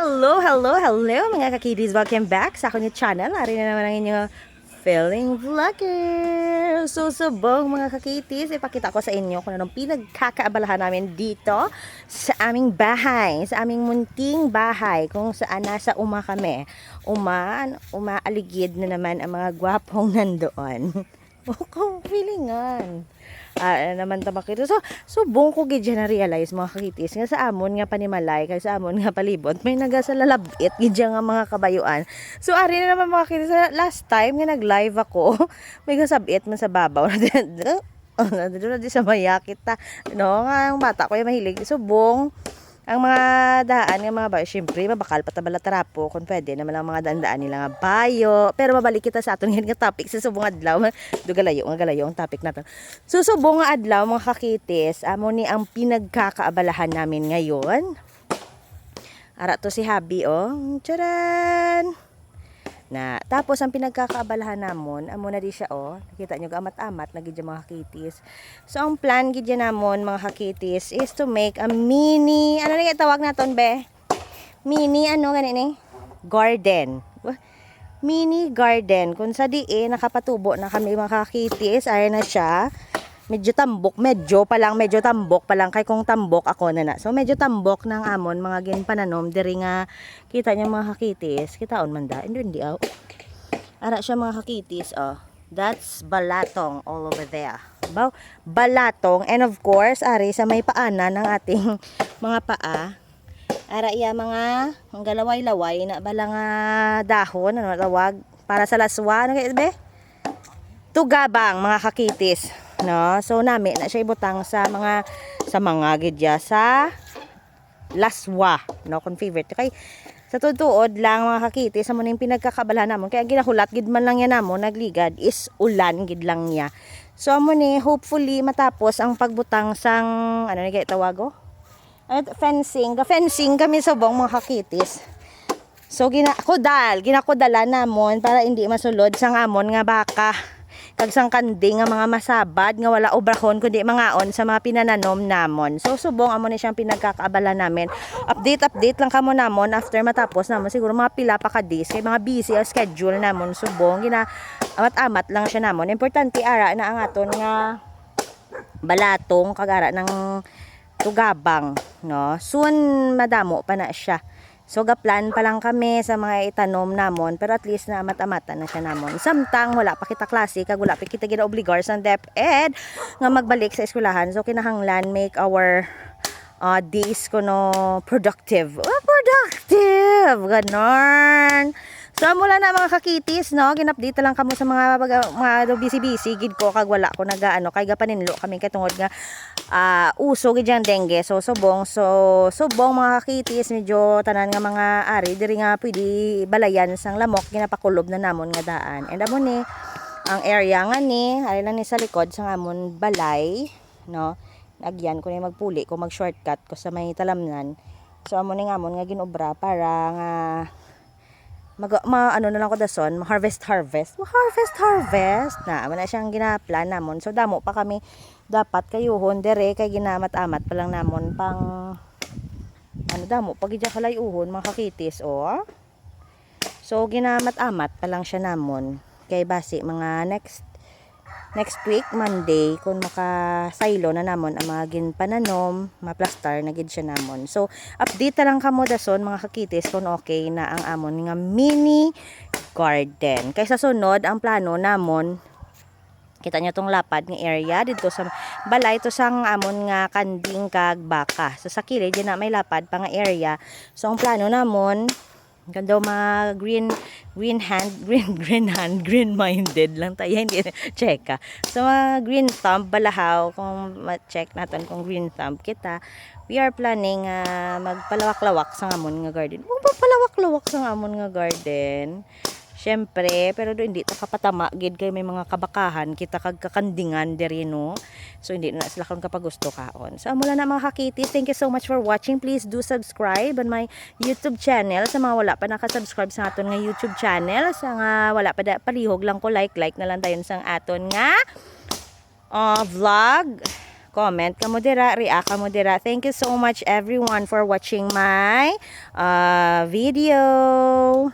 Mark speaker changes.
Speaker 1: Hello, hello, hello mga kakidis. Welcome back sa aking channel. Ari na naman ang inyong feeling vlogger. So, subong mga kakitis, ipakita ko sa inyo kung anong pinagkakaabalahan namin dito sa aming bahay, sa aming munting bahay, kung saan nasa kami. Umaaligid na naman ang mga gwapong nandoon. Kung feelingan. Naman tabak ito. So buong ko gid na realize mga kakitis nga sa amon nga panimalay kay sa amon nga palibot may nagasalalabit gid nga mga kabayuan. So ari na naman mga kakitis, last time nga nag-live ako, may gasabit man sa babaw na di sa mayakit ta. No, nga ang bata ko yung mahilig. So buong ang mga daan nga mga bayo, syempre mabakal patabala tarapo kung pwede naman ang mga daan nila nga bayo. Pero mabalik kita sa aton nga topic sa subong adlaw. Galayo ang topic natin. So subong nga adlaw mga kakitis, amo ni ang pinagkakaabalahan namin ngayon. Ara to si Habi Charan! Na tapos ang pinagkakaabalahan namon amo na di siya nakita nyo amat-amat na gid mga kakitis. So ang plan gid namon mga kakitis is to make a mini na tawag naton be, mini ganini garden, mini garden kung sa nakapatubo na kami mga kakitis. Ay na siya, medyo tambok pa lang kay kung tambok ako na. So medyo tambok ng amon mga ginpananom diri nga kita niya mga kakitis. Kitaon man da hindi ara siya mga kakitis. That's balatong all over there. Balatong, and of course ari sa may paanan ng ating mga paa. Ara iya mga galaway-laway na balang dahon tawag para sa laswa be? Tugabang mga kakitis. No, so nami na siya ibutang sa mga gidya sa laswa, no, kung favorite kay sa tutuod lang mga kakitis sa muning pinagkakabalhan namon kaya ginahulat gid man lang yan namon nagligad is ulan gid lang niya. So amo ni hopefully matapos ang pagbutang sang kay tawago at fencing kami sa buong mga kakitis. So ginakudala namon para hindi masulod sang amon nga baka kag sang kanding nga mga masabad nga wala obrahon kundi mangaon sa mga pinananom namon. So subong amo ni siyang pinagkakaabala namin. Update lang kamo namon after matapos namon siguro mga pila pa ka days kay mga busy ang schedule namon. Subong amat-amat lang siya namon. Importante ara na ang aton nga balatong kagara ng tugabang, no. Soon madamo pa na siya. So gaplan pa lang kami sa mga itanom namon pero at least na amat-amatan na siya namon. Samtang wala pa kita klase kag wala pa kita ginaobligar sa DepEd nga magbalik sa eskwelahan. So kinahanglan make our days productive. Productive ganon. So mula na mga kakitis, no, ginupdate lang kamo sa mga busy gid ko kag wala ko kay gapaninlo kami kay tungod nga uso gid yang dengue. So subong mga kakitis medyo tanan nga mga ari diri nga pwede balayan sang lamok ginapakulob na namon nga daan. And amo ni ang area nga ni ay lang ni sa likod sang amon balay, no. Agyan ko ni magpuli ko mag-shortcut ko sa may talamnan. So amo ni ngamon nga ginobra para nga na lang ko dason, harvest na amo na siyang ginaplan namon. So damo pa kami dapat kayuhon dere kay ginamat-amat pa lang namon pang damo pag idya kalayuhon mga kakitis So ginamat-amat pa lang siya namon kay basi mga next week Monday kung makasaylo na namon ang mga ginpananom maplastar na gid siya namon. So update lang kamo dason mga kakitis kung okay na ang amon nga mini garden. Kay sa sunod ang plano namon, kita nyo tong lapad ng area dito sa balay to sang amon nga kanding kag baka. So sa kilid na may lapad pa nga area. So ang plano namon ganda green minded lang tayo hindi checka. So green thumb balahaw kung ma-check natin kung green thumb kita. We are planning magpalawak-lawak sa amon nga garden. Magpalawak-lawak sa amon nga garden. Syempre, pero do hindi ta kapatama gid kay may mga kabakahan kita kag kakandingan diri no. So hindi na sila kung kapag gusto kaon. So mula na mga kakitis, thank you so much for watching. Please do subscribe on my YouTube channel. Sa mga wala pa naka-subscribe sa aton nga YouTube channel, sa nga wala pa palihog lang ko like na lang dayon sang aton nga vlog. comment ka mo dira, react ka mo dira. Thank you so much everyone for watching my video.